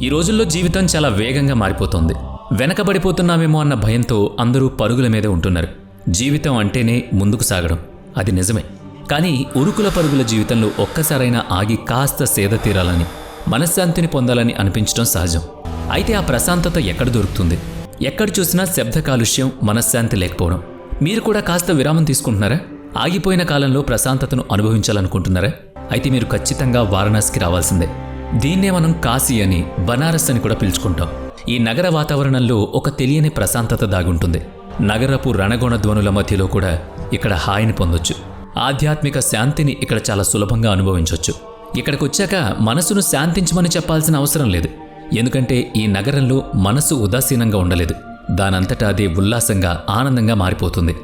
ఈ రోజుల్లో జీవితం చాలా వేగంగా మారిపోతోంది. వెనకబడిపోతున్నామేమో అన్న భయంతో అందరూ పరుగుల మీదే ఉంటున్నారు. జీవితం అంటేనే ముందుకు సాగడం, అది నిజమే. కానీ ఉరుకుల పరుగుల జీవితంలో ఒక్కసారైనా ఆగి కాస్త సేద తీరాలని, మనశ్శాంతిని పొందాలని అనిపించడం సహజం. అయితే ఆ ప్రశాంతత ఎక్కడ దొరుకుతుంది? ఎక్కడ చూసినా శబ్ద కాలుష్యం, మనశ్శాంతి లేకపోవడం. మీరు కూడా కాస్త విరామం తీసుకుంటున్నారా? ఆగిపోయిన కాలంలో ప్రశాంతతను అనుభవించాలనుకుంటున్నారా? అయితే మీరు ఖచ్చితంగా వారణాసికి రావాల్సిందే. దీన్నే మనం కాశీ అని, బనారస్ అని కూడా పిలుచుకుంటాం. ఈ నగర వాతావరణంలో ఒక తెలియని ప్రశాంతత దాగుంటుంది. నగరపు రణగొణ ధ్వనుల మధ్యలో కూడా ఇక్కడ హాయిని పొందొచ్చు. ఆధ్యాత్మిక శాంతిని ఇక్కడ చాలా సులభంగా అనుభవించవచ్చు. ఇక్కడికొచ్చాక మనసును శాంతించమని చెప్పాల్సిన అవసరం లేదు. ఎందుకంటే ఈ నగరంలో మనసు ఉదాసీనంగా ఉండలేదు. దానంతటా అదే ఉల్లాసంగా, ఆనందంగా మారిపోతుంది.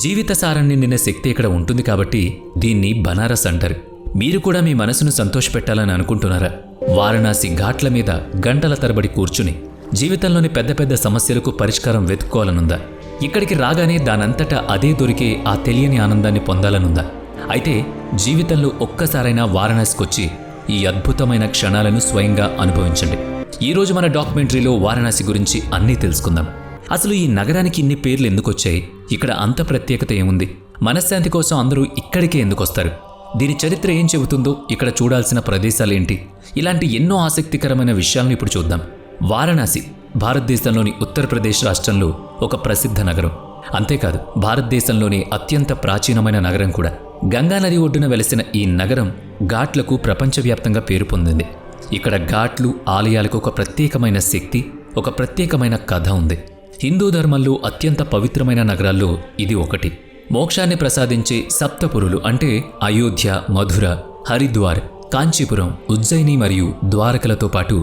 జీవిత సారాన్ని నిండిన శక్తి ఇక్కడ ఉంటుంది కాబట్టి దీన్ని బనారస్ అంటారు. మీరు కూడా మీ మనసును సంతోషపెట్టాలని అనుకుంటున్నారా? వారణాసి ఘాట్ల మీద గంటల తరబడి కూర్చుని జీవితంలోని పెద్ద పెద్ద సమస్యలకు పరిష్కారం వెతుక్కోవాలనుందా? ఇక్కడికి రాగానే దానంతటా అదే దొరికే ఆ తెలియని ఆనందాన్ని పొందాలనుందా? అయితే జీవితంలో ఒక్కసారైనా వారణాసికొచ్చి ఈ అద్భుతమైన క్షణాలను స్వయంగా అనుభవించండి. ఈరోజు మన డాక్యుమెంటరీలో వారణాసి గురించి అన్నీ తెలుసుకుందాం. అసలు ఈ నగరానికి ఇన్ని పేర్లు ఎందుకొచ్చాయి? ఇక్కడ అంత ప్రత్యేకత ఏముంది? మనశ్శాంతి కోసం అందరూ ఇక్కడికే ఎందుకొస్తారు? దీని చరిత్ర ఏం చెబుతుందో, ఇక్కడ చూడాల్సిన ప్రదేశాలేంటి? ఇలాంటి ఎన్నో ఆసక్తికరమైన విషయాలను ఇప్పుడు చూద్దాం. వారణాసి భారతదేశంలోని ఉత్తరప్రదేశ్ రాష్ట్రంలో ఒక ప్రసిద్ధ నగరం. అంతేకాదు, భారతదేశంలోని అత్యంత ప్రాచీనమైన నగరం కూడా. గంగానది ఒడ్డున వెలసిన ఈ నగరం ఘాట్లకు ప్రపంచవ్యాప్తంగా పేరు పొందింది. ఇక్కడ ఘాట్లు, ఆలయాలకు ఒక ప్రత్యేకమైన శక్తి, ఒక ప్రత్యేకమైన కథ ఉంది. హిందూ ధర్మంలో అత్యంత పవిత్రమైన నగరాల్లో ఇది ఒకటి. మోక్షాన్ని ప్రసాదించే సప్తపురులు అంటే అయోధ్య, మధుర, హరిద్వార్, కాంచీపురం, ఉజ్జయిని మరియు ద్వారకలతో పాటు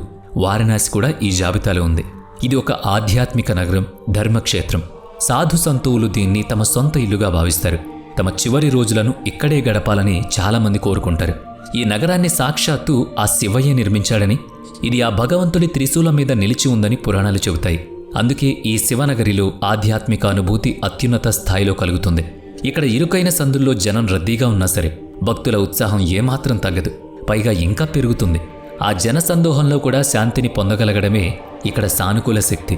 వారణాసి కూడా ఈ జాబితాలో ఉంది. ఇది ఒక ఆధ్యాత్మిక నగరం, ధర్మక్షేత్రం. సాధు సంతువులు దీన్ని తమ సొంత ఇల్లుగా భావిస్తారు. తమ చివరి రోజులను ఇక్కడే గడపాలని చాలామంది కోరుకుంటారు. ఈ నగరాన్ని సాక్షాత్తు ఆ శివయ్య నిర్మించాడని, ఇది ఆ భగవంతుడి త్రిశూలం మీద నిలిచి ఉందని పురాణాలు చెబుతాయి. అందుకే ఈ శివనగరిలో ఆధ్యాత్మిక అనుభూతి అత్యున్నత స్థాయిలో కలుగుతుంది. ఇక్కడ ఇరుకైన సందుల్లో జనం రద్దీగా ఉన్నా సరే భక్తుల ఉత్సాహం ఏమాత్రం తగ్గదు, పైగా ఇంకా పెరుగుతుంది. ఆ జనసందోహంలో కూడా శాంతిని పొందగలగడమే ఇక్కడ సానుకూల శక్తి.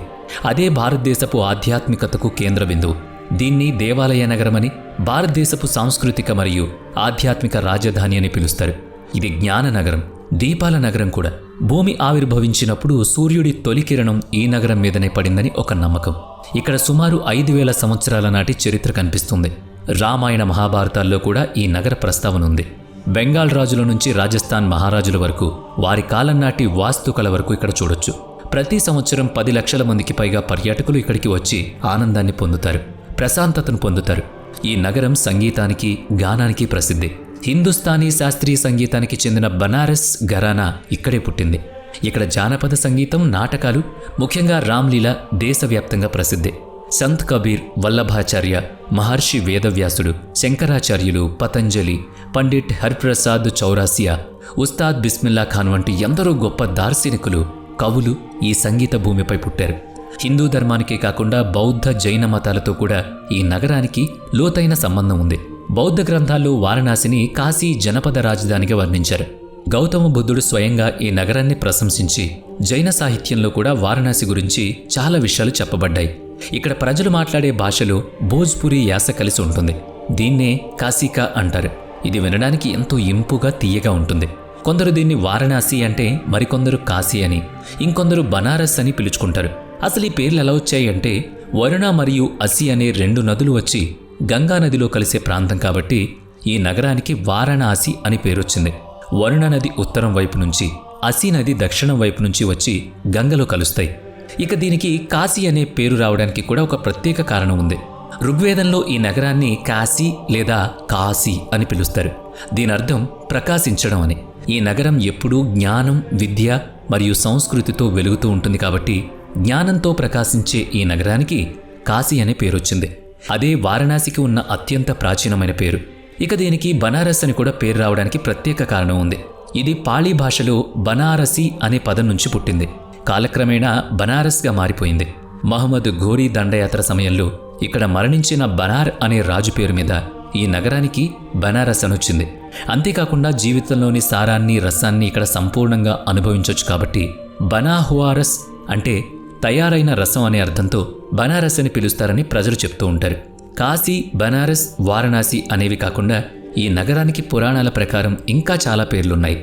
అదే భారతదేశపు ఆధ్యాత్మికతకు కేంద్ర బిందువు. దీన్ని దేవాలయ నగరమని, భారతదేశపు సాంస్కృతిక మరియు ఆధ్యాత్మిక రాజధాని అని పిలుస్తారు. ఇది జ్ఞాన నగరం, దీపాల నగరం కూడా. భూమి ఆవిర్భవించినప్పుడు సూర్యుడి తొలి కిరణం ఈ నగరం మీదనే పడిందని ఒక నమ్మకం. ఇక్కడ సుమారు 5000 సంవత్సరాల నాటి చరిత్ర కనిపిస్తుంది. రామాయణ మహాభారతాల్లో కూడా ఈ నగర ప్రస్తావన ఉంది. బెంగాల్ రాజుల నుంచి రాజస్థాన్ మహారాజుల వరకు, వారి కాలం నాటి వాస్తుకళ వరకు ఇక్కడ చూడొచ్చు. ప్రతి సంవత్సరం 10 లక్షల మందికి పైగా పర్యాటకులు ఇక్కడికి వచ్చి ఆనందాన్ని పొందుతారు, ప్రశాంతతను పొందుతారు. ఈ నగరం సంగీతానికి, గానానికి ప్రసిద్ధి. హిందుస్థానీ శాస్త్రీయ సంగీతానికి చెందిన బనారస్ ఘరానా ఇక్కడే పుట్టింది. ఇక్కడ జానపద సంగీతం, నాటకాలు, ముఖ్యంగా రామ్లీలా దేశవ్యాప్తంగా ప్రసిద్ధి. సంత్ కబీర్, వల్లభాచార్య, మహర్షి వేదవ్యాసుడు, శంకరాచార్యులు, పతంజలి, పండిట్ హరిప్రసాద్ చౌరాసియా, ఉస్తాద్ బిస్మిల్లా ఖాన్ వంటి ఎందరో గొప్ప దార్శనికులు, కవులు ఈ సంగీత భూమిపై పుట్టారు. హిందూ ధర్మానికే కాకుండా బౌద్ధ, జైన మతాలతో కూడా ఈ నగరానికి లోతైన సంబంధం ఉంది. బౌద్ధ గ్రంథాల్లో వారణాసిని కాశీ జనపద రాజధానిగా వర్ణించారు. గౌతమ బుద్ధుడు స్వయంగా ఈ నగరాన్ని ప్రశంసించి, జైన సాహిత్యంలో కూడా వారణాసి గురించి చాలా విషయాలు చెప్పబడ్డాయి. ఇక్కడ ప్రజలు మాట్లాడే భాషలో భోజ్పురి యాస కలిసి ఉంటుంది. దీన్నే కాశీకా అంటారు. ఇది వినడానికి ఎంతో ఇంపుగా, తీయగా ఉంటుంది. కొందరు దీన్ని వారణాసి అంటే, మరికొందరు కాశీ అని, ఇంకొందరు బనారస్ అని పిలుచుకుంటారు. అసలు ఈ పేర్లు ఎలా వచ్చాయి అంటే, వరుణ మరియు అసి అనే 2 నదులు వచ్చి గంగా నదిలో కలిసే ప్రాంతం కాబట్టి ఈ నగరానికి వారణాసి అని పేరొచ్చింది. వరుణ నది ఉత్తరం వైపు నుంచి, అసి నది దక్షిణం వైపు నుంచి వచ్చి గంగలో కలుస్తాయి. ఇక దీనికి కాశీ అనే పేరు రావడానికి కూడా ఒక ప్రత్యేక కారణం ఉంది. ఋగ్వేదంలో ఈ నగరాన్ని కాశీ లేదా కాశీ అని పిలుస్తారు. దీని అర్థం ప్రకాశించడం అని. ఈ నగరం ఎప్పుడూ జ్ఞానం, విద్య మరియు సంస్కృతితో వెలుగుతూ ఉంటుంది కాబట్టి జ్ఞానంతో ప్రకాశించే ఈ నగరానికి కాశీ అనే పేరొచ్చింది. అదే వారణాసికి ఉన్న అత్యంత ప్రాచీనమైన పేరు. ఇక దీనికి బనారస్ అని కూడా పేరు రావడానికి ప్రత్యేక కారణం ఉంది. ఇది పాళీ భాషలో బనారసి అనే పదం నుంచి పుట్టింది. కాలక్రమేణా బనారస్గా మారిపోయింది. మహమ్మద్ ఘోరీ దండయాత్ర సమయంలో ఇక్కడ మరణించిన బనార్ అనే రాజు పేరు మీద ఈ నగరానికి బనారస్ అనొచ్చింది. అంతేకాకుండా జీవితంలోని సారాన్ని, రసాన్ని ఇక్కడ సంపూర్ణంగా అనుభవించవచ్చు కాబట్టి బనాహువారస్ అంటే తయారైన రసం అనే అర్థంతో బనారస్ అని పిలుస్తారని ప్రజలు చెప్తూ ఉంటారు. కాశీ, బనారస్, వారణాసి అనేవి కాకుండా ఈ నగరానికి పురాణాల ప్రకారం ఇంకా చాలా పేర్లున్నాయి.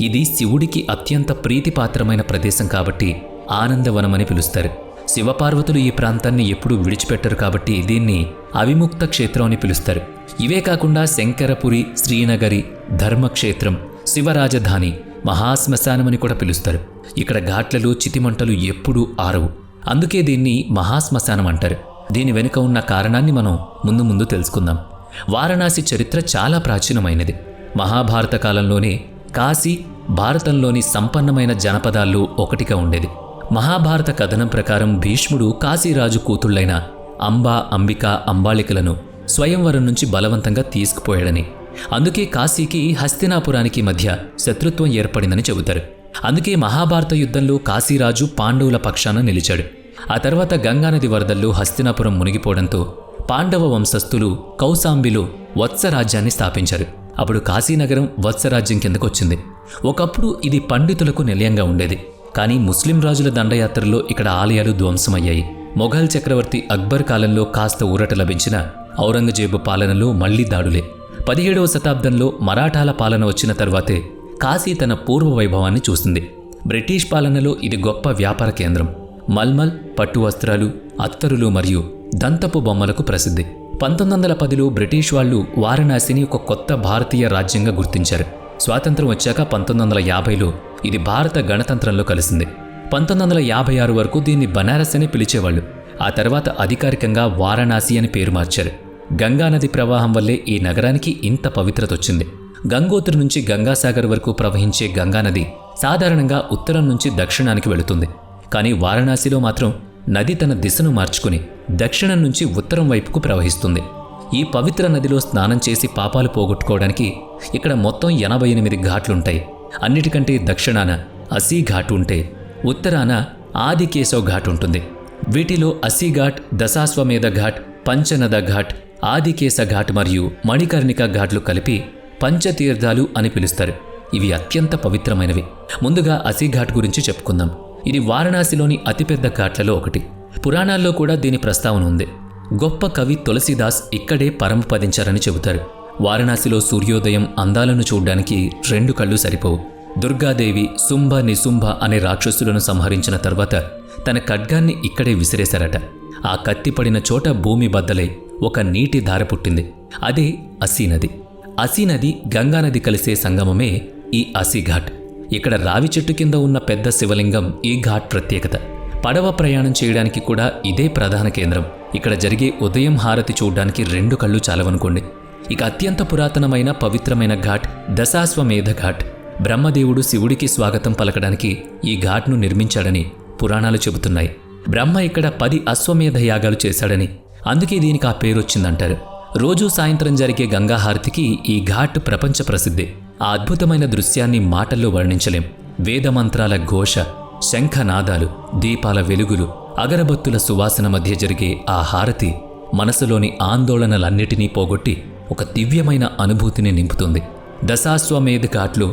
ఇది శివుడికి అత్యంత ప్రీతిపాత్రమైన ప్రదేశం కాబట్టి ఆనందవనం అని పిలుస్తారు. శివపార్వతులు ఈ ప్రాంతాన్ని ఎప్పుడూ విడిచిపెట్టరు కాబట్టి దీన్ని అవిముక్త క్షేత్రం అని పిలుస్తారు. ఇవే కాకుండా శంకరపురి, శ్రీనగరి, ధర్మక్షేత్రం, శివరాజధాని, మహాశ్మశానమని కూడా పిలుస్తారు. ఇక్కడ ఘాట్లలో చితిమంటలు ఎప్పుడూ ఆరవు. అందుకే దీన్ని మహాశ్మశానం అంటారు. దీని వెనుక ఉన్న కారణాన్ని మనం ముందు తెలుసుకుందాం. వారణాసి చరిత్ర చాలా ప్రాచీనమైనది. మహాభారత కాలంలోనే కాశీ భారతంలోని సంపన్నమైన జనపదాల్లో ఒకటిగా ఉండేది. మహాభారత కథనం ప్రకారం భీష్ముడు కాశీరాజు కూతుళ్లైన అంబా, అంబిక, అంబాళికలను స్వయంవరం నుంచి బలవంతంగా తీసుకుపోయాడని, అందుకే కాశీకి హస్తినాపురానికి మధ్య శత్రుత్వం ఏర్పడిందని చెబుతారు. అందుకే మహాభారత యుద్ధంలో కాశీరాజు పాండవుల పక్షాన నిలిచాడు. ఆ తర్వాత గంగానది వరదల్లో హస్తినాపురం మునిగిపోవడంతో పాండవ వంశస్థులు కౌశాంబిలో వత్సరాజ్యాన్ని స్థాపించారు. అప్పుడు కాశీనగరం వత్సరాజ్యం కిందకొచ్చింది. ఒకప్పుడు ఇది పండితులకు నిలయంగా ఉండేది. కానీ ముస్లిం రాజుల దండయాత్రలో ఇక్కడ ఆలయాలు ధ్వంసమయ్యాయి. మొఘల్ చక్రవర్తి అక్బర్ కాలంలో కాస్త ఊరట లభించిన ఔరంగజేబు పాలనలో మళ్లీ దాడులే. 17వ శతాబ్దంలో మరాఠాల పాలన వచ్చిన తర్వాతే కాశీ తన పూర్వ వైభవాన్ని చూసింది. బ్రిటిష్ పాలనలో ఇది గొప్ప వ్యాపార కేంద్రం. మల్మల్, పట్టు వస్త్రాలు, అత్తరులు మరియు దంతపు బొమ్మలకు ప్రసిద్ధి. 1910లో బ్రిటిష్ వాళ్లు వారణాసిని ఒక కొత్త భారతీయ రాజ్యంగా గుర్తించారు. స్వాతంత్రం వచ్చాక 1950లో ఇది భారత గణతంత్రంలో కలిసింది. 1956 వరకు దీన్ని బనారస్ అని పిలిచేవాళ్లు. ఆ తర్వాత అధికారికంగా వారణాసి అని పేరు మార్చారు. గంగానది ప్రవాహం వల్లే ఈ నగరానికి ఇంత పవిత్రత వచ్చింది. గంగోత్రి నుంచి గంగాసాగర్ వరకు ప్రవహించే గంగానది సాధారణంగా ఉత్తరం నుంచి దక్షిణానికి వెళుతుంది. కానీ వారణాసిలో మాత్రం నది తన దిశను మార్చుకుని దక్షిణం నుంచి ఉత్తరం వైపుకు ప్రవహిస్తుంది. ఈ పవిత్ర నదిలో స్నానం చేసి పాపాలు పోగొట్టుకోవడానికి ఇక్కడ మొత్తం 88 ఘాట్లుంటాయి. అన్నిటికంటే దక్షిణాన అసీ ఘాట్ ఉంటే ఉత్తరాన ఆదికేశవ్ ఘాట్ ఉంటుంది. వీటిలో అసీ ఘాట్, దశాశ్వమేధ ఘాట్, పంచనద ఘాట్, ఆదికేశ ఘాట్ మరియు మణికర్ణిక ఘాట్లు కలిపి పంచతీర్థాలు అని పిలుస్తారు. ఇవి అత్యంత పవిత్రమైనవి. ముందుగా అసీ ఘాట్ గురించి చెప్పుకుందాం. ఇది వారణాసిలోని అతిపెద్ద ఘాట్లలో ఒకటి. పురాణాల్లో కూడా దీని ప్రస్తావన ఉంది. గొప్ప కవి తులసీదాస్ ఇక్కడే పరమపదించారని చెబుతారు. వారణాసిలో సూర్యోదయం అందాలను చూడ్డానికి 2 కళ్ళు సరిపోవు. దుర్గాదేవి శుంభ, నిశుంభ అనే రాక్షసులను సంహరించిన తర్వాత తన ఖడ్గాన్ని ఇక్కడే విసిరేశారట. ఆ కత్తిపడిన చోట భూమి బద్దలై ఒక నీటి ధార పుట్టింది. అదే అసీ నది. అసీ నది, గంగానది కలిసే సంగమమే ఈ అసీ ఘాట్. ఇక్కడ రావి చెట్టు కింద ఉన్న పెద్ద శివలింగం ఈ ఘాట్ ప్రత్యేకత. పడవ ప్రయాణం చేయడానికి కూడా ఇదే ప్రధాన కేంద్రం. ఇక్కడ జరిగే ఉదయం హారతి చూడ్డానికి 2 కళ్ళు చాలవనుకోండి. ఇక అత్యంత పురాతనమైన పవిత్రమైన ఘాట్ దశాశ్వమేధ ఘాట్. బ్రహ్మదేవుడు శివుడికి స్వాగతం పలకడానికి ఈ ఘాట్ను నిర్మించాడని పురాణాలు చెబుతున్నాయి. బ్రహ్మ ఇక్కడ 10 అశ్వమేధ యాగాలు చేశాడని, అందుకే దీనికి ఆ పేరొచ్చిందంటారు. రోజూ సాయంత్రం జరిగే గంగాహారతికి ఈ ఘాట్ ప్రపంచ ప్రసిద్ధి. ఆ అద్భుతమైన దృశ్యాన్ని మాటల్లో వర్ణించలేం. వేదమంత్రాల ఘోష, శంఖనాదాలు, దీపాల వెలుగులు, అగరబత్తుల సువాసన మధ్య జరిగే ఆ హారతి మనసులోని ఆందోళనలన్నిటినీ పోగొట్టి ఒక దివ్యమైన అనుభూతిని నింపుతుంది. దశాశ్వమేధ ఘాట్లో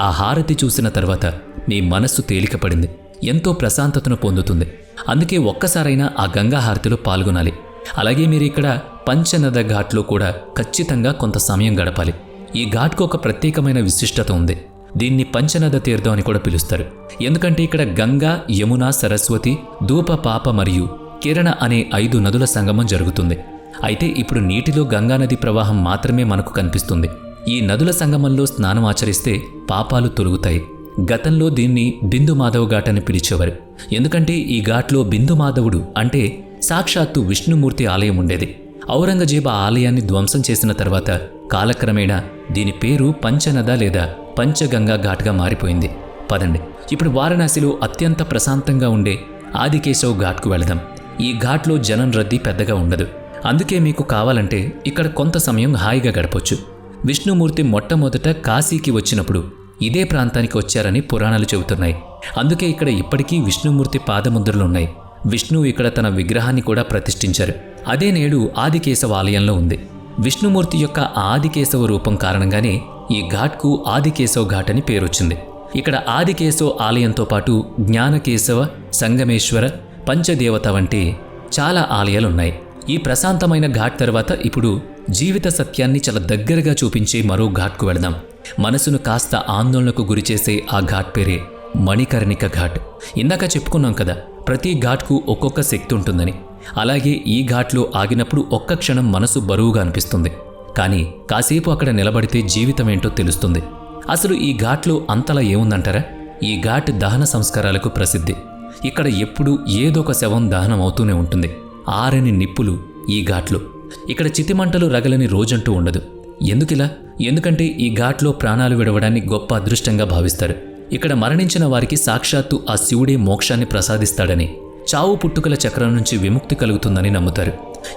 ఆ హారతి చూసిన తర్వాత మీ మనస్సు తేలికపడింది, ఎంతో ప్రశాంతతను పొందుతుంది. అందుకే ఒక్కసారైనా ఆ గంగా హారతిలో పాల్గొనాలి. అలాగే మీరు ఇక్కడ పంచనద ఘాట్లో కూడా ఖచ్చితంగా కొంత సమయం గడపాలి. ఈ ఘాట్కు ఒక ప్రత్యేకమైన విశిష్టత ఉంది. దీన్ని పంచనద తీర్థం అని కూడా పిలుస్తారు. ఎందుకంటే ఇక్కడ గంగా, యమున, సరస్వతి, ధూప, పాప మరియు కిరణ అనే 5 నదుల సంగమం జరుగుతుంది. అయితే ఇప్పుడు నీటిలో గంగానది ప్రవాహం మాత్రమే మనకు కనిపిస్తుంది. ఈ నదుల సంగమంలో స్నానం ఆచరిస్తే పాపాలు తొలగుతాయి. గతంలో దీన్ని బిందు మాధవ్ ఘాట్ అని పిలిచేవారు. ఎందుకంటే ఈ ఘాట్లో బిందు మాధవుడు అంటే సాక్షాత్తు విష్ణుమూర్తి ఆలయం ఉండేది. ఔరంగజేబు ఆ ఆలయాన్ని ధ్వంసం చేసిన తర్వాత కాలక్రమేణా దీని పేరు పంచనద లేదా పంచగంగా ఘాట్గా మారిపోయింది. పదండి, ఇప్పుడు వారణాసిలో అత్యంత ప్రశాంతంగా ఉండే ఆదికేశవ్ ఘాట్కు వెళదాం. ఈ ఘాట్లో జనం రద్దీ పెద్దగా ఉండదు. అందుకే మీకు కావాలంటే ఇక్కడ కొంత సమయం హాయిగా గడపొచ్చు. విష్ణుమూర్తి మొట్టమొదట కాశీకి వచ్చినప్పుడు ఇదే ప్రాంతానికి వచ్చారని పురాణాలు చెబుతున్నాయి. అందుకే ఇక్కడ ఇప్పటికీ విష్ణుమూర్తి పాదముద్రలున్నాయి. విష్ణువు ఇక్కడ తన విగ్రహాన్ని కూడా ప్రతిష్ఠించారు. అదే నేడు ఆదికేశవ ఆలయంలో ఉంది. విష్ణుమూర్తి యొక్క ఆదికేశవ రూపం కారణంగానే ఈ ఘాట్కు ఆదికేశవ్ ఘాట్ అని పేరొచ్చింది. ఇక్కడ ఆదికేశవ ఆలయంతో పాటు జ్ఞానకేశవ, సంగమేశ్వర, పంచదేవత వంటి చాలా ఆలయాలున్నాయి. ఈ ప్రశాంతమైన ఘాట్ తర్వాత ఇప్పుడు జీవిత సత్యాన్ని చాలా దగ్గరగా చూపించే మరో ఘాట్కు వెళదాం. మనసును కాస్త ఆందోళనకు గురిచేసే ఆ ఘాట్ పేరే మణికర్ణిక ఘాట్. ఇందాక చెప్పుకున్నాం కదా, ప్రతి ఘాట్కు ఒక్కొక్క శక్తి ఉంటుందని. అలాగే ఈ ఘాట్లో ఆగినప్పుడు ఒక్క క్షణం మనసు బరువుగా అనిపిస్తుంది. కానీ కాసేపు అక్కడ నిలబడితే జీవితం ఏంటో తెలుస్తుంది. అసలు ఈ ఘాట్లో అంతలా ఏముందంటారా? ఈ ఘాట్ దహన సంస్కారాలకు ప్రసిద్ధి. ఇక్కడ ఎప్పుడూ ఏదో ఒక శవం దహనం అవుతూనే ఉంటుంది. ఆరని నిప్పులు ఈ ఘాట్లో. ఇక్కడ చితిమంటలు రగలని రోజంటూ ఉండదు. ఎందుకిలా? ఎందుకంటే ఈ ఘాట్లో ప్రాణాలు విడవడాన్ని గొప్ప అదృష్టంగా భావిస్తారు. ఇక్కడ మరణించిన వారికి సాక్షాత్తు ఆ శివుడే మోక్షాన్ని ప్రసాదిస్తాడని, చావు పుట్టుకల చక్రం నుంచి విముక్తి కలుగుతుందని నమ్ముతారు.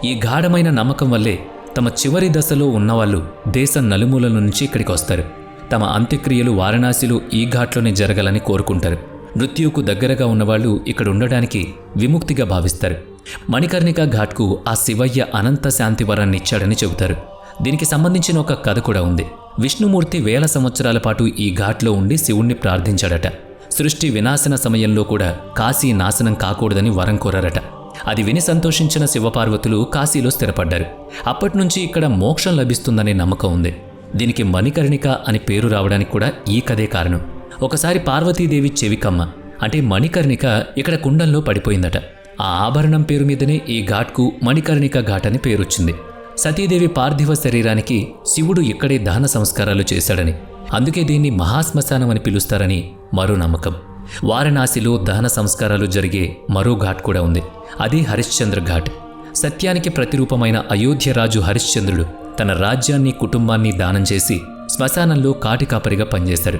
ఈ గాఢమైన నమ్మకం వల్లే తమ చివరి దశలో ఉన్నవాళ్ళు దేశం నలుమూలల నుంచి ఇక్కడికి వస్తారు. తమ అంత్యక్రియలు వారణాసిలో ఈ ఘాట్లోనే జరగాలని కోరుకుంటారు. మృత్యువుకు దగ్గరగా ఉన్నవాళ్లు ఇక్కడ ఉండడానికి విముక్తిగా భావిస్తారు. మణికర్ణిక ఘాట్కు ఆ శివయ్య అనంత శాంతి వరాన్ని ఇచ్చాడని చెబుతారు. దీనికి సంబంధించిన ఒక కథ కూడా ఉంది. విష్ణుమూర్తి 1000 సంవత్సరాల పాటు ఈ ఘాట్లో ఉండి శివుణ్ణి ప్రార్థించాడట. సృష్టి వినాశన సమయంలో కూడా కాశీ నాశనం కాకూడదని వరం కోరారట. అది విని సంతోషించిన శివపార్వతులు కాశీలో స్థిరపడ్డారు. అప్పటినుంచి ఇక్కడ మోక్షం లభిస్తుందనే నమ్మకం ఉంది. దీనికి మణికర్ణిక అని పేరు రావడానికి కూడా ఈ కథే కారణం. ఒకసారి పార్వతీదేవి చెవికమ్మ అంటే మణికర్ణిక ఇక్కడ కుండంలో పడిపోయిందట. ఆ ఆభరణం పేరు మీదనే ఈ ఘాట్కు మణికర్ణిక ఘాట్ అని పేరొచ్చింది. సతీదేవి పార్థివ శరీరానికి శివుడు ఇక్కడే దహన సంస్కారాలు చేశాడని, అందుకే దీన్ని మహాశ్మశానం అని పిలుస్తారని మరో నమ్మకం. వారణాసిలో దహన సంస్కారాలు జరిగే మరో ఘాట్ కూడా ఉంది. అది హరిశ్చంద్ర ఘాట్. సత్యానికి ప్రతిరూపమైన అయోధ్యరాజు హరిశ్చంద్రుడు తన రాజ్యాన్ని, కుటుంబాన్ని దానం చేసి శ్మశానంలో కాటికాపరిగా పనిచేశారు.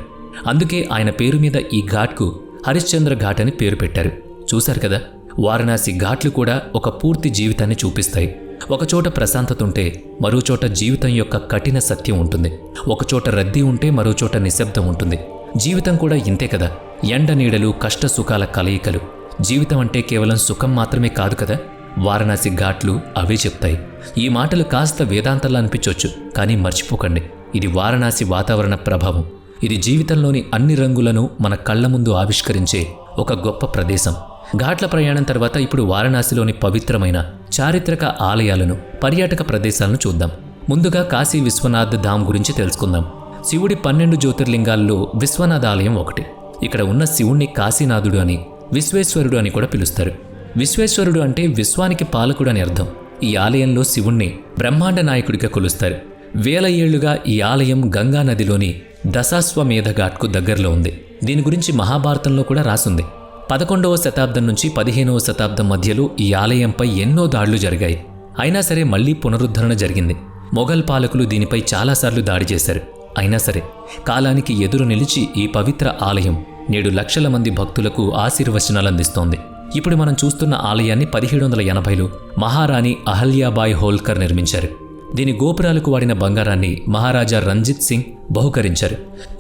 అందుకే ఆయన పేరు మీద ఈ ఘాట్కు హరిశ్చంద్ర ఘాట్ అని పేరు పెట్టారు. చూశారు కదా, వారణాసి ఘాట్లు కూడా ఒక పూర్తి జీవితాన్ని చూపిస్తాయి. ఒకచోట ప్రశాంతత ఉంటే మరోచోట జీవితం యొక్క కఠిన సత్యం ఉంటుంది. ఒకచోట రద్దీ ఉంటే మరోచోట నిశ్శబ్దం ఉంటుంది. జీవితం కూడా ఇంతే కదా, ఎండ నీడలు, కష్ట సుఖాల కలయికలు. జీవితం అంటే కేవలం సుఖం మాత్రమే కాదు కదా. వారణాసి ఘాట్లు అవే చెప్తాయి. ఈ మాటలు కాస్త వేదాంతాల్లో అనిపించవచ్చు, కానీ మర్చిపోకండి, ఇది వారణాసి వాతావరణ ప్రభావం. ఇది జీవితంలోని అన్ని రంగులను మన కళ్ల ముందు ఆవిష్కరించే ఒక గొప్ప ప్రదేశం. ఘాట్ల ప్రయాణం తర్వాత ఇప్పుడు వారణాసిలోని పవిత్రమైన చారిత్రక ఆలయాలను, పర్యాటక ప్రదేశాలను చూద్దాం. ముందుగా కాశీ విశ్వనాథ్ ధామ్ గురించి తెలుసుకుందాం. శివుడి 12 జ్యోతిర్లింగాల్లో విశ్వనాథ ఆలయం ఒకటి. ఇక్కడ ఉన్న శివుణ్ణి కాశీనాథుడు అని, విశ్వేశ్వరుడు అని కూడా పిలుస్తారు. విశ్వేశ్వరుడు అంటే విశ్వానికి పాలకుడు అని అర్థం. ఈ ఆలయంలో శివుణ్ణి బ్రహ్మాండ నాయకుడిగా కొలుస్తారు. 1000 ఏళ్లుగా ఈ ఆలయం గంగా నదిలోని దశాశ్వమేధ ఘాట్కు దగ్గరలో ఉంది. దీని గురించి మహాభారతంలో కూడా రాసుంది. 11వ శతాబ్దం నుంచి 15వ శతాబ్దం మధ్యలో ఈ ఆలయంపై ఎన్నో దాడులు జరిగాయి. అయినా సరే మళ్లీ పునరుద్ధరణ జరిగింది. మొఘల్ పాలకులు దీనిపై చాలాసార్లు దాడి చేశారు. అయినా సరే కాలానికి ఎదురు నిలిచి ఈ పవిత్ర ఆలయం నేడు లక్షల మంది భక్తులకు ఆశీర్వచనాలు అందిస్తోంది. ఇప్పుడు మనం చూస్తున్న ఆలయాన్ని 1780లో మహారాణి అహల్యాబాయ్ హోల్కర్ నిర్మించారు. దీని గోపురాలకు వాడిన బంగారాన్ని మహారాజా రంజిత్ సింగ్ బహుకరించారు.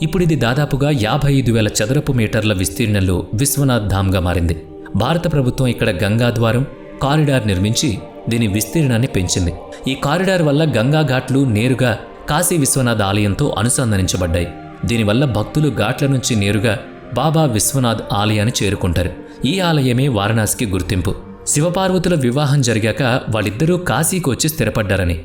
ఇప్పుడు ఇది దాదాపుగా 55,000 చదరపు మీటర్ల విస్తీర్ణంలో విశ్వనాథ్ ధామ్గా మారింది. భారత ప్రభుత్వం ఇక్కడ గంగాద్వారం, కారిడార్ నిర్మించి దీని విస్తీర్ణాన్ని పెంచింది. ఈ కారిడార్ వల్ల గంగా ఘాట్లు నేరుగా కాశీ విశ్వనాథ్ ఆలయంతో అనుసంధానించబడ్డాయి. దీనివల్ల భక్తులు ఘాట్ల నుంచి నేరుగా బాబా విశ్వనాథ్ ఆలయాన్ని చేరుకుంటారు. ఈ ఆలయమే వారణాసికి గుర్తింపు. శివపార్వతుల వివాహం జరిగాక వాళ్ళిద్దరూ కాశీకి వచ్చి స్థిరపడ్డారని,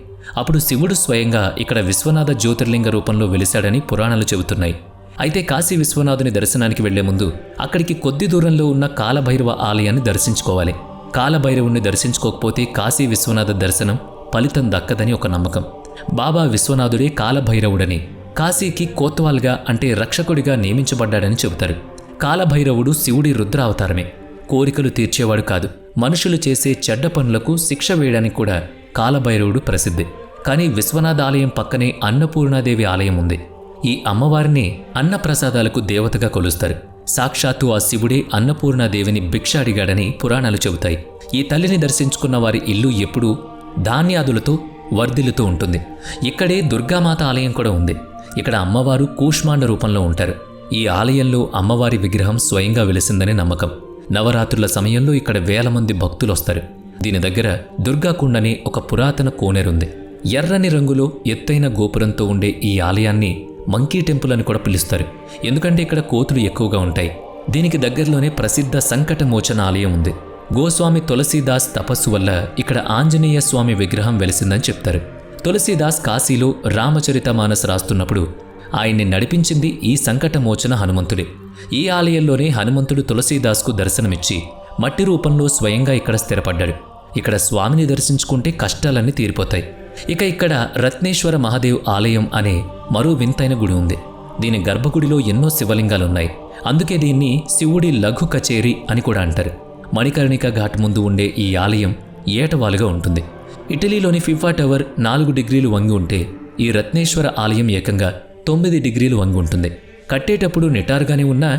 అప్పుడు శివుడు స్వయంగా ఇక్కడ విశ్వనాథ జ్యోతిర్లింగ రూపంలో వెలిశాడని పురాణాలు చెబుతున్నాయి. అయితే కాశీ విశ్వనాథుని దర్శనానికి వెళ్లే ముందు అక్కడికి కొద్ది దూరంలో ఉన్న కాలభైరవ ఆలయాన్ని దర్శించుకోవాలి. కాలభైరవుణ్ణి దర్శించుకోకపోతే కాశీ విశ్వనాథ దర్శనం ఫలితం దక్కదని ఒక నమ్మకం. బాబా విశ్వనాథుడే కాలభైరవుడని, కాశీకి కోత్వాల్గా అంటే రక్షకుడిగా నియమించబడ్డాడని చెబుతారు. కాలభైరవుడు శివుడి రుద్రావతారమే. కోరికలు తీర్చేవాడు కాదు, మనుషులు చేసే చెడ్డ పనులకు శిక్ష వేయడానికి కూడా కాలభైరవుడు ప్రసిద్ధి. కానీ విశ్వనాథ ఆలయం పక్కనే అన్నపూర్ణాదేవి ఆలయం ఉంది. ఈ అమ్మవారిని అన్నప్రసాదాలకు దేవతగా కొలుస్తారు. సాక్షాత్తు ఆ శివుడే అన్నపూర్ణాదేవిని భిక్ష అడిగాడని పురాణాలు చెబుతాయి. ఈ తల్లిని దర్శించుకున్న వారి ఇల్లు ఎప్పుడూ ధాన్యాదులతో వర్ధిల్లుతూ ఉంటుంది. ఇక్కడే దుర్గామాత ఆలయం కూడా ఉంది. ఇక్కడ అమ్మవారు కూష్మాండ రూపంలో ఉంటారు. ఈ ఆలయంలో అమ్మవారి విగ్రహం స్వయంగా వెలిసిందని నమ్మకం. నవరాత్రుల సమయంలో ఇక్కడ 1000 మంది భక్తులు వస్తారు. దీని దగ్గర దుర్గాకుండ అనే ఒక పురాతన కోనేరుంది. ఎర్రని రంగులో ఎత్తైన గోపురంతో ఉండే ఈ ఆలయాన్ని మంకీ టెంపుల్ అని కూడా పిలుస్తారు. ఎందుకంటే ఇక్కడ కోతులు ఎక్కువగా ఉంటాయి. దీనికి దగ్గరలోనే ప్రసిద్ధ సంకటమోచన ఆలయం ఉంది. గోస్వామి తులసీదాస్ తపస్సు వల్ల ఇక్కడ ఆంజనేయ స్వామి విగ్రహం వెలిసిందని చెప్తారు. తులసీదాస్ కాశీలో రామచరితమానస్ రాస్తున్నప్పుడు ఆయన్ని నడిపించింది ఈ సంకటమోచన హనుమంతుడే. ఈ ఆలయంలోనే హనుమంతుడు తులసీదాస్కు దర్శనమిచ్చి మట్టి రూపంలో స్వయంగా ఇక్కడ స్థిరపడ్డాడు. ఇక్కడ స్వామిని దర్శించుకుంటే కష్టాలన్నీ తీరిపోతాయి. ఇక్కడ రత్నేశ్వర మహాదేవ్ ఆలయం అనే మరో వింతైన గుడి ఉంది. దీని గర్భగుడిలో ఎన్నో శివలింగాలున్నాయి. అందుకే దీన్ని శివుడి లఘు కచేరి అని కూడా అంటారు. మణికర్ణిక ఘాట్ ముందు ఉండే ఈ ఆలయం ఏటవాలుగా ఉంటుంది. ఇటలీలోని ఫిఫా టవర్ 4 డిగ్రీలు వంగి ఉంటే ఈ రత్నేశ్వర ఆలయం ఏకంగా 9 డిగ్రీలు వంగి ఉంటుంది. కట్టేటప్పుడు నిటారుగానే ఉన్నా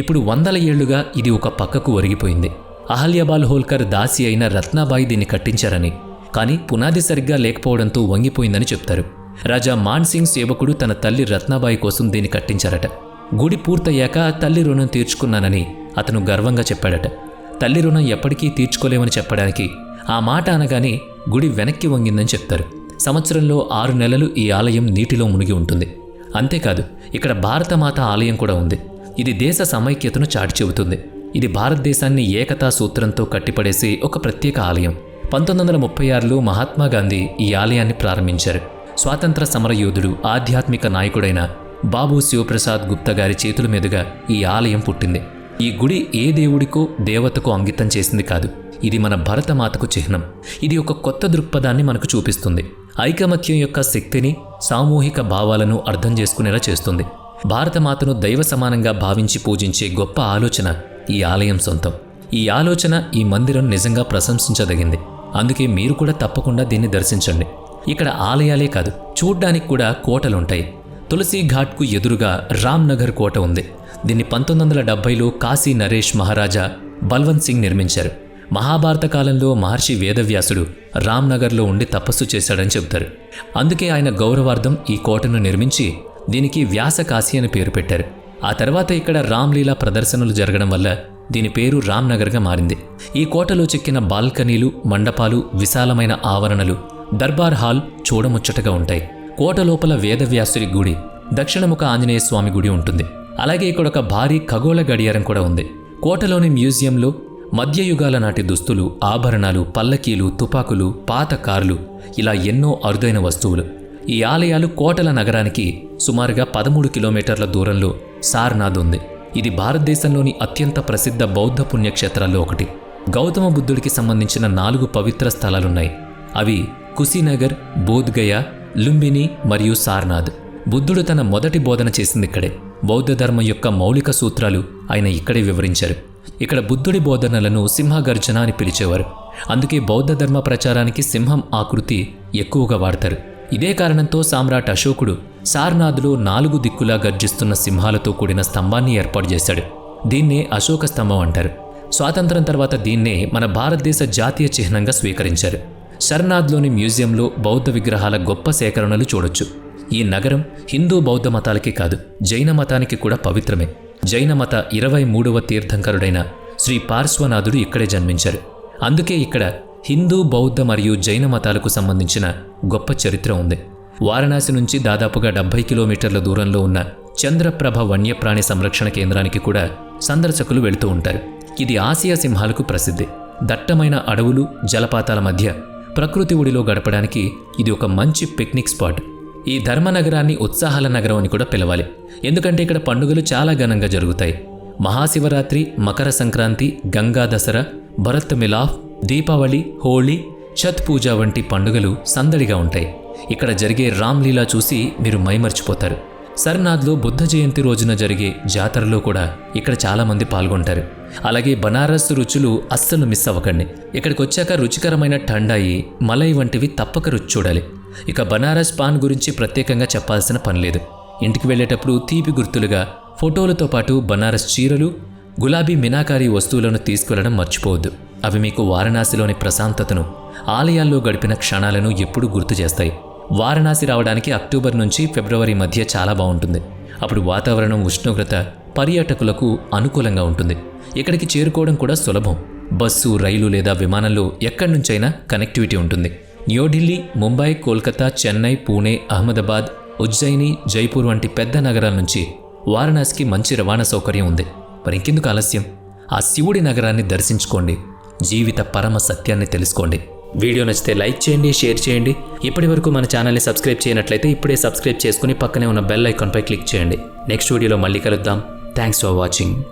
ఇప్పుడు 100 ఏళ్లుగా ఇది ఒక పక్కకు ఒరిగిపోయింది. అహల్యాబాల్ హోల్కర్ దాసి అయిన రత్నాబాయి దీన్ని కట్టించారని, కానీ పునాది సరిగ్గా లేకపోవడంతో వంగిపోయిందని చెప్తారు. రాజా మాన్సింగ్ సేవకుడు తన తల్లి రత్నాబాయి కోసం దీన్ని కట్టించారట. గుడి పూర్తయ్యాక తల్లి రుణం తీర్చుకున్నానని అతను గర్వంగా చెప్పాడట. తల్లి రుణం ఎప్పటికీ తీర్చుకోలేమని చెప్పడానికి ఆ మాట అనగానే గుడి వెనక్కి వంగిందని చెప్తారు. సంవత్సరంలో 6 నెలలు ఈ ఆలయం నీటిలో మునిగి ఉంటుంది. అంతేకాదు ఇక్కడ భారతమాత ఆలయం కూడా ఉంది. ఇది దేశ సమైక్యతను చాటి చెబుతుంది. ఇది భారతదేశాన్ని ఏకతా సూత్రంతో కట్టిపడేసే ఒక ప్రత్యేక ఆలయం. 1936లో మహాత్మా గాంధీ ఈ ఆలయాన్ని ప్రారంభించారు. స్వాతంత్ర సమరయోధుడు, ఆధ్యాత్మిక నాయకుడైన బాబు శివప్రసాద్ గుప్తా గారి చేతుల మీదుగా ఈ ఆలయం పుట్టింది. ఈ గుడి ఏ దేవుడికో దేవతకు అంకితం చేసింది కాదు. ఇది మన భరతమాతకు చిహ్నం. ఇది ఒక కొత్త దృక్పథాన్ని మనకు చూపిస్తుంది. ఐకమత్యం యొక్క శక్తిని, సామూహిక భావాలను అర్థం చేసుకునేలా చేస్తుంది. భారతమాతను దైవ సమానంగా భావించి పూజించే గొప్ప ఆలోచన ఈ ఆలయం సొంతం. ఈ ఆలోచన, ఈ మందిరం నిజంగా ప్రశంసించదగింది. అందుకే మీరు కూడా తప్పకుండా దీన్ని దర్శించండి. ఇక్కడ ఆలయాలే కాదు, చూడ్డానికి కూడా కోటలుంటాయి. తులసి ఘాట్కు ఎదురుగా రామ్నగర్ కోట ఉంది. దీన్ని 1970లో కాశీ నరేష్ మహారాజా బల్వంత్ సింగ్ నిర్మించారు. మహాభారత కాలంలో మహర్షి వేదవ్యాసుడు రామ్నగర్లో ఉండి తపస్సు చేశాడని చెబుతారు. అందుకే ఆయన గౌరవార్థం ఈ కోటను నిర్మించి దీనికి వ్యాసకాశీ అని పేరు పెట్టారు. ఆ తర్వాత ఇక్కడ రామ్లీలా ప్రదర్శనలు జరగడం వల్ల దీని పేరు రామ్నగర్గా మారింది. ఈ కోటలో చెక్కిన బాల్కనీలు, మండపాలు, విశాలమైన ఆవరణలు, దర్బార్ హాల్ చూడముచ్చటగా ఉంటాయి. కోట లోపల వేదవ్యాసుడి గుడి, దక్షిణముఖ ఆంజనేయ స్వామి గుడి ఉంటుంది. అలాగే ఇక్కడ ఒక భారీ ఖగోళ గడియారం కూడా ఉంది. కోటలోని మ్యూజియంలో మధ్యయుగాల నాటి దుస్తులు, ఆభరణాలు, పల్లకీలు, తుపాకులు, పాత కార్లు, ఇలా ఎన్నో అరుదైన వస్తువులు. ఈ ఆలయాలు కోటల నగరానికి సుమారుగా 13 కిలోమీటర్ల దూరంలో సార్నాథ్ ఉంది. ఇది భారతదేశంలోని అత్యంత ప్రసిద్ధ బౌద్ధ పుణ్యక్షేత్రాల్లో ఒకటి. గౌతమ బుద్ధుడికి సంబంధించిన 4 పవిత్ర స్థలాలున్నాయి. అవి కుశీనగర్, బోధ్గయ, లుంబిని మరియు సార్నాథ్. బుద్ధుడు తన మొదటి బోధన చేసింది ఇక్కడే. బౌద్ధ ధర్మం యొక్క మౌలిక సూత్రాలు ఆయన ఇక్కడే వివరించారు. ఇక్కడ బుద్ధుడి బోధనలను సింహగర్జన అని పిలిచేవారు. అందుకే బౌద్ధ ధర్మ ప్రచారానికి సింహం ఆకృతి ఎక్కువగా వాడతారు. ఇదే కారణంతో సామ్రాట్ అశోకుడు సార్నాథ్లో 4 దిక్కులా గర్జిస్తున్న సింహాలతో కూడిన స్తంభాన్ని ఏర్పాటు చేశాడు. దీన్నే అశోక స్తంభం అంటారు. స్వాతంత్రం తర్వాత దీన్నే మన భారతదేశ జాతీయ చిహ్నంగా స్వీకరించారు. సర్నాథ్లోని మ్యూజియంలో బౌద్ధ విగ్రహాల గొప్ప సేకరణలు చూడొచ్చు. ఈ నగరం హిందూ బౌద్ధ మతాలకే కాదు, జైన మతానికి కూడా పవిత్రమే. జైన మత 23వ తీర్థంకరుడైన శ్రీ పార్శ్వనాథుడు ఇక్కడే జన్మించారు. అందుకే ఇక్కడ హిందూ, బౌద్ధ మరియు జైన మతాలకు సంబంధించిన గొప్ప చరిత్ర ఉంది. వారణాసి నుంచి దాదాపుగా 70 కిలోమీటర్ల దూరంలో ఉన్న చంద్రప్రభ వన్యప్రాణి సంరక్షణ కేంద్రానికి కూడా సందర్శకులు వెళుతూ ఉంటారు. ఇది ఆసియా సింహాలకు ప్రసిద్ధి. దట్టమైన అడవులు, జలపాతాల మధ్య ప్రకృతి ఒడిలో గడపడానికి ఇది ఒక మంచి పిక్నిక్ స్పాట్. ఈ ధర్మనగరాన్ని ఉత్సాహాల నగరం అని కూడా పిలవాలి. ఎందుకంటే ఇక్కడ పండుగలు చాలా ఘనంగా జరుగుతాయి. మహాశివరాత్రి, మకర సంక్రాంతి, గంగా దసరా, భరత్ మిలాఫ్, దీపావళి, హోళీ, ఛత్ పూజ వంటి పండుగలు సందడిగా ఉంటాయి. ఇక్కడ జరిగే రామ్లీలా చూసి మీరు మైమర్చిపోతారు. సర్నాథ్లో బుద్ధ జయంతి రోజున జరిగే జాతరలో కూడా ఇక్కడ చాలామంది పాల్గొంటారు. అలాగే బనారస్ రుచులు అస్సలు మిస్ అవ్వకండి. ఇక్కడికి వచ్చాక రుచికరమైన ఠండాయి, మలై వంటివి తప్పక రుచి చూడాలి. ఇక బనారస్ పాన్ గురించి ప్రత్యేకంగా చెప్పాల్సిన పనిలేదు. ఇంటికి వెళ్ళేటప్పుడు తీపి గుర్తులుగా ఫోటోలతో పాటు బనారస్ చీరలు, గులాబీ మినాకారీ వస్తువులను తీసుకెళ్లడం మర్చిపోవద్దు. అవి మీకు వారణాసిలోని ప్రశాంతతను, ఆలయాల్లో గడిపిన క్షణాలను ఎప్పుడూ గుర్తు చేస్తాయి. వారణాసి రావడానికి అక్టోబర్ నుంచి ఫిబ్రవరి మధ్య చాలా బాగుంటుంది. అప్పుడు వాతావరణం, ఉష్ణోగ్రత పర్యాటకులకు అనుకూలంగా ఉంటుంది. ఇక్కడికి చేరుకోవడం కూడా సులభం. బస్సు, రైలు లేదా విమానంలో ఎక్కడి నుంచైనా కనెక్టివిటీ ఉంటుంది. న్యూఢిల్లీ, ముంబై, కోల్కతా, చెన్నై, పూణే, అహ్మదాబాద్, ఉజ్జయిని, జైపూర్ వంటి పెద్ద నగరాల నుంచి వారణాసికి మంచి రవాణా సౌకర్యం ఉంది. మరి ఇంకెందుకు ఆలస్యం? ఆ శివుడి నగరాన్ని దర్శించుకోండి, జీవిత పరమ సత్యాన్ని తెలుసుకోండి. వీడియో నచ్చితే లైక్ చేయండి, షేర్ చేయండి. ఇప్పటి వరకు మన ఛానల్ని సబ్స్క్రైబ్ చేయనట్లయితే ఇప్పుడే సబ్స్క్రైబ్ చేసుకుని పక్కనే ఉన్న బెల్ ఐకాన్పై క్లిక్ చేయండి. నెక్స్ట్ వీడియోలో మళ్ళీ కలుద్దాం. Thanks for watching.